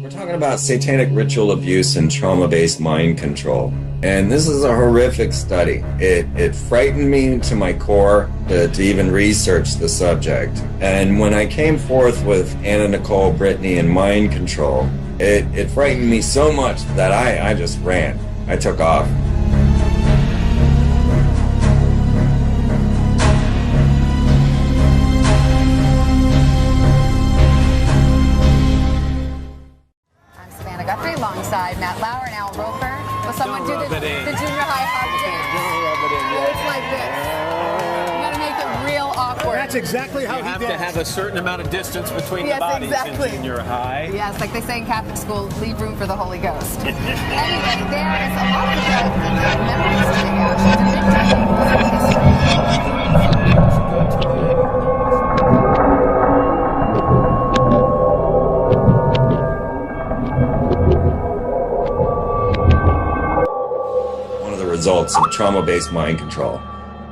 We're talking about satanic ritual abuse and trauma-based mind control. And this is a horrific study. It frightened me to my core to even research the subject. And when I came forth with Anna Nicole Brittany and mind control, it frightened me so much that I just ran. I took off. Alongside Matt Lauer and Al Roker. Will someone do the junior high hug dance? It's like this. You gotta make it real awkward. That's exactly how you have to have a certain amount of distance between the bodies in junior high. Yes, like they say in Catholic school, leave room for the Holy Ghost. Anyway, there is a lot of memories to take out. It's a big results of trauma-based mind control.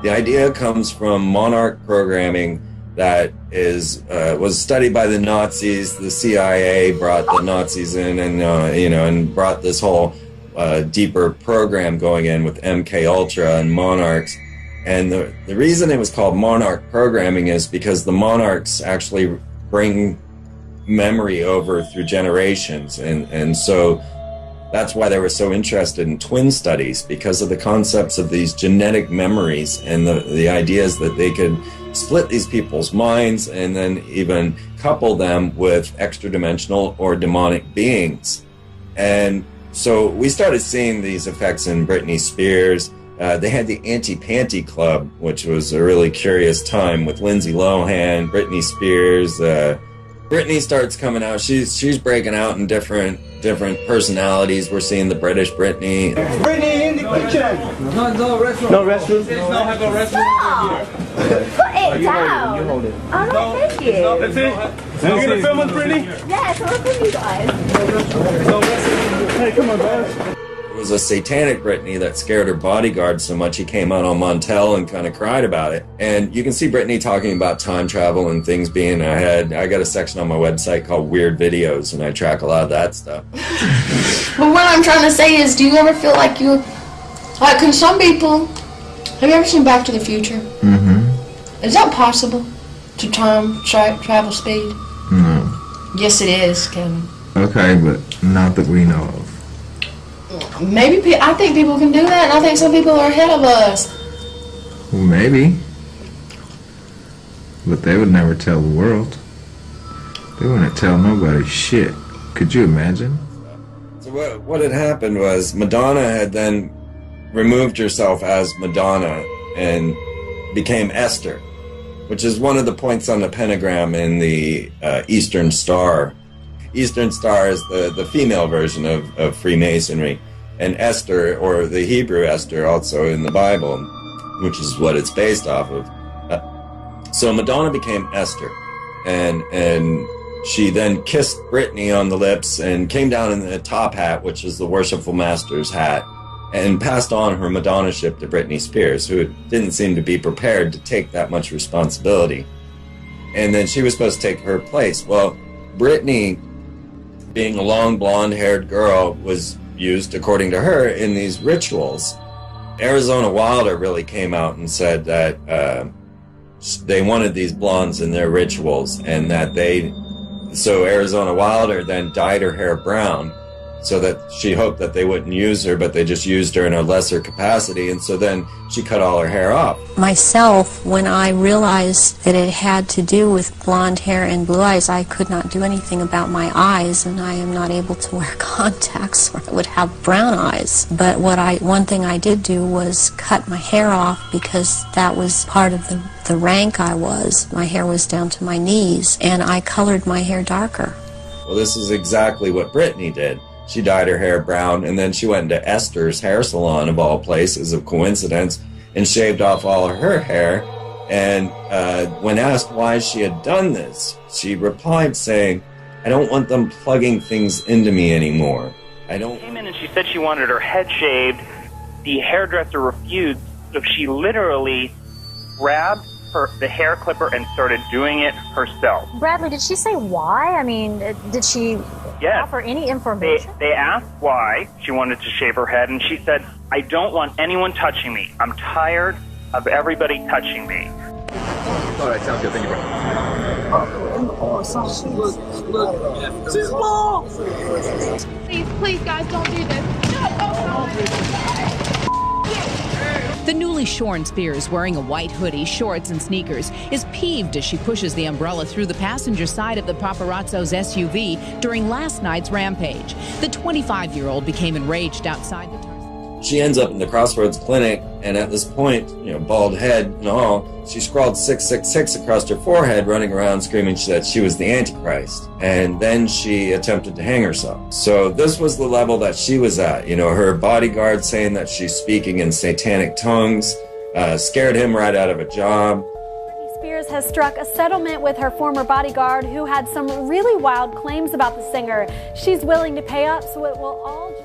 The idea comes from monarch programming that was studied by the Nazis. The CIA brought the Nazis in, and and brought this whole deeper program going in with MK Ultra and monarchs. And the reason it was called monarch programming is because the monarchs actually bring memory over through generations, and so that's why they were so interested in twin studies, because of the concepts of these genetic memories and the ideas that they could split these people's minds and then even couple them with extra-dimensional or demonic beings. And so we started seeing these effects in Britney Spears. They had the Anti-Panty Club, which was a really curious time with Lindsay Lohan, Britney Spears. Britney starts coming out. She's breaking out in different personalities. We're seeing the British Britney. Britney in the kitchen. No restroom. No restroom. Please don't have a restroom here. Put it down. You hold it. Oh no, thank you. That's it. You gonna film with Britney? Yes, I'm with you guys. No restroom. Hey, come on, guys. It was a satanic Britney that scared her bodyguard so much he came out on Montel and kind of cried about it. And you can see Britney talking about time travel and things being ahead. I got a section on my website called Weird Videos, and I track a lot of that stuff. But what I'm trying to say is, do you ever feel like can some people, have you ever seen Back to the Future? Mm-hmm. Is that possible to time travel speed? No. Yes, it is, Kevin. Okay, but not that we know of. Maybe I think people can do that, and I think some people are ahead of us. Well, maybe. But they would never tell the world. They wouldn't tell nobody shit. Could you imagine? So what had happened was Madonna had then removed herself as Madonna and became Esther, which is one of the points on the pentagram in the Eastern Star. Eastern Star is the female version of Freemasonry, and Esther, or the Hebrew Esther, also in the Bible, which is what it's based off of. So Madonna became Esther, and she then kissed Britney on the lips and came down in the top hat, which is the Worshipful Master's hat, and passed on her Madonna-ship to Britney Spears, who didn't seem to be prepared to take that much responsibility. And then she was supposed to take her place. Well, Britney, being a long blonde-haired girl, was used, according to her, in these rituals. Arizona Wilder really came out and said that they wanted these blondes in their rituals, and that so Arizona Wilder then dyed her hair brown, so that she hoped that they wouldn't use her, but they just used her in a lesser capacity, and so then she cut all her hair off. Myself, when I realized that it had to do with blonde hair and blue eyes, I could not do anything about my eyes, and I am not able to wear contacts or I would have brown eyes. But one thing I did do was cut my hair off, because that was part of the rank I was. My hair was down to my knees, and I colored my hair darker. Well, this is exactly what Britney did. She dyed her hair brown, and then she went into Esther's hair salon, of all places, of coincidence, and shaved off all of her hair. And when asked why she had done this, she replied saying, "I don't want them plugging things into me anymore. I don't..." Came in and she said she wanted her head shaved. The hairdresser refused, so she literally grabbed the hair clipper and started doing it herself. Bradley, did she say why? I mean, did she offer any information? They asked why she wanted to shave her head, and she said, "I don't want anyone touching me. I'm tired of everybody touching me." All right, sounds good. Thank you, bro. Please, guys, don't do this. The newly shorn Spears, wearing a white hoodie, shorts, and sneakers, is peeved as she pushes the umbrella through the passenger side of the paparazzo's SUV during last night's rampage. The 25-year-old became enraged outside the... She ends up in the Crossroads Clinic, and at this point, bald head and all, she scrawled 666 across her forehead, running around screaming that she was the Antichrist. And then she attempted to hang herself. So this was the level that she was at. Her bodyguard saying that she's speaking in satanic tongues, scared him right out of a job. Britney Spears has struck a settlement with her former bodyguard, who had some really wild claims about the singer. She's willing to pay up, so it will all just...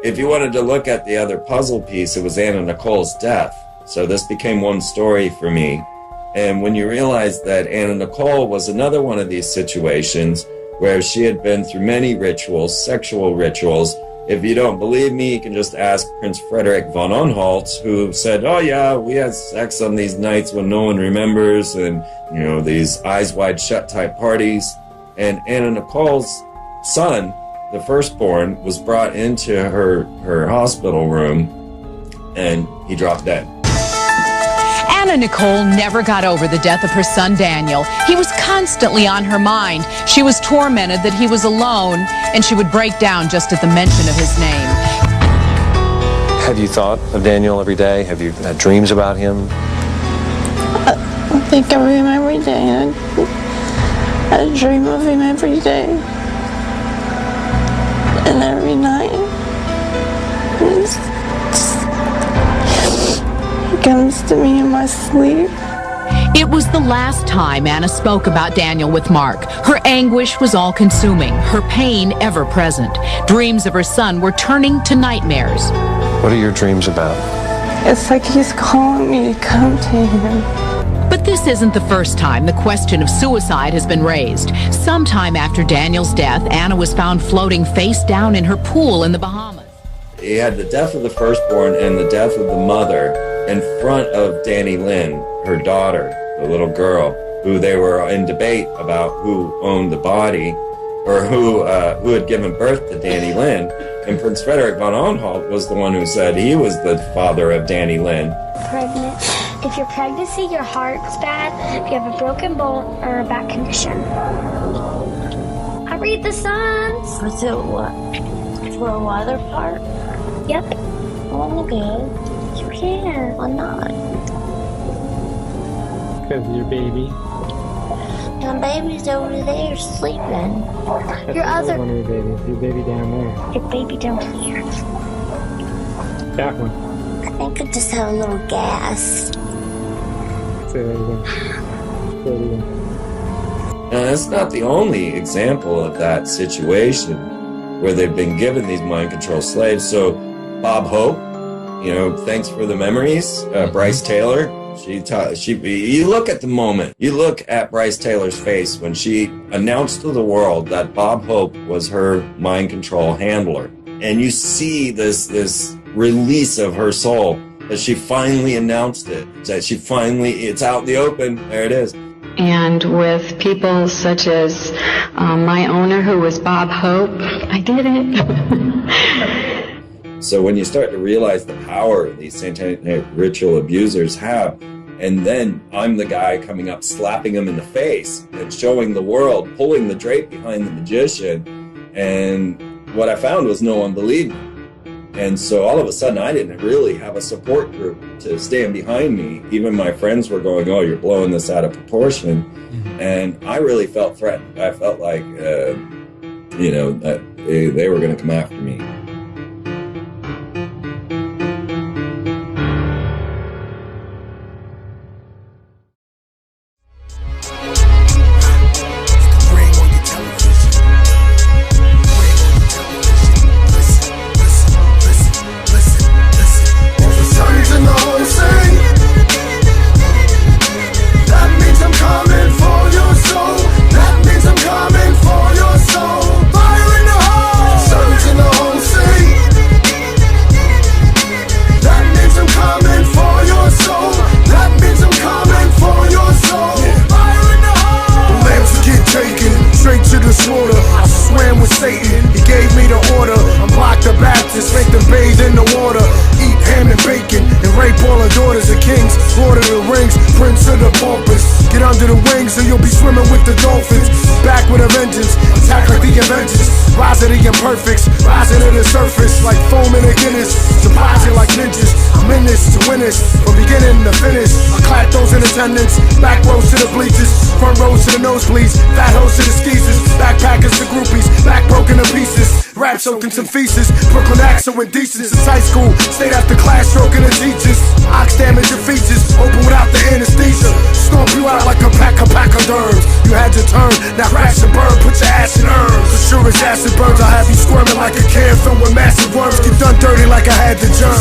If you wanted to look at the other puzzle piece, it was Anna Nicole's death. So this became one story for me. And when you realize that Anna Nicole was another one of these situations where she had been through many rituals, sexual rituals. If you don't believe me, you can just ask Prince Frederick von Anhalt, who said, "Oh yeah, we had sex on these nights when no one remembers, and these eyes wide shut type parties." And Anna Nicole's son, the firstborn, was brought into her hospital room, and he dropped dead. Anna Nicole never got over the death of her son Daniel. He was constantly on her mind. She was tormented that he was alone, and she would break down just at the mention of his name. Have you thought of Daniel every day? Have you had dreams about him? I think of him every day. I dream of him every day. And every night, he comes to me in my sleep. It was the last time Anna spoke about Daniel with Mark. Her anguish was all-consuming, her pain ever-present. Dreams of her son were turning to nightmares. What are your dreams about? It's like he's calling me to come to him. But this isn't the first time the question of suicide has been raised. Sometime after Daniel's death, Anna was found floating face down in her pool in the Bahamas. He had the death of the firstborn and the death of the mother in front of Danny Lynn, her daughter, the little girl, who they were in debate about who owned the body, or who had given birth to Danny Lynn. And Prince Frederick von Anhalt was the one who said he was the father of Danny Lynn. Pregnant. If your pregnancy, your heart's bad, if you have a broken bone or a back condition. I read the signs. Is it what? For a weather part? Yep. Oh, good. You can. Why not? Because your baby. My baby's over there sleeping. Your other... One of your babies. Your baby down there. Your baby down here. That one. I think I just have a little gas. Say that again. Say it again. Now, that's not the only example of that situation where they've been given these mind control slaves. So Bob Hope, thanks for the memories. Bryce Taylor, you look at the moment. You look at Bryce Taylor's face when she announced to the world that Bob Hope was her mind control handler. And you see this release of her soul, that she finally announced it, that it's out in the open. There it is. And with people such as my owner, who was Bob Hope, I did it. So when you start to realize the power these satanic ritual abusers have, and then I'm the guy coming up, slapping them in the face and showing the world, pulling the drape behind the magician, and what I found was no one believed me. And so all of a sudden, I didn't really have a support group to stand behind me. Even my friends were going, "Oh, you're blowing this out of proportion." Mm-hmm. And I really felt threatened. I felt like, that they were going to come after me. to the slaughter. I swam with Satan, he gave me the order. Unblock the Baptist, make them bathe in the water. Eat ham and bacon, and rape all the daughters of kings. Lord of the Rings, Prince of the Paupers. Get under the wings or you'll be swimming with the dolphins. Back with a vengeance, attack like the Avengers. Rise of the imperfects, rising to the surface like foam in a Guinness. Surprising like ninjas, I'm in this to win this. From beginning to finish, I clap those in attendance. Back rows to the bleachers, front rows to the nosebleeds. Fat hoes to the skeezers, backpackers to groupies. Back broken to pieces, rap soaking some feces. Brooklyn accent with decent since high school. Stayed after class stroking the teachers. Ox damage your features, open without the anesthesia. Stomp you out like a pack of derms. You had your turn, now crash and burn, put your ass in urns. As sure as acid burns, I'll have you squirming like a can filled with massive worms. Get done dirty like I had the germ.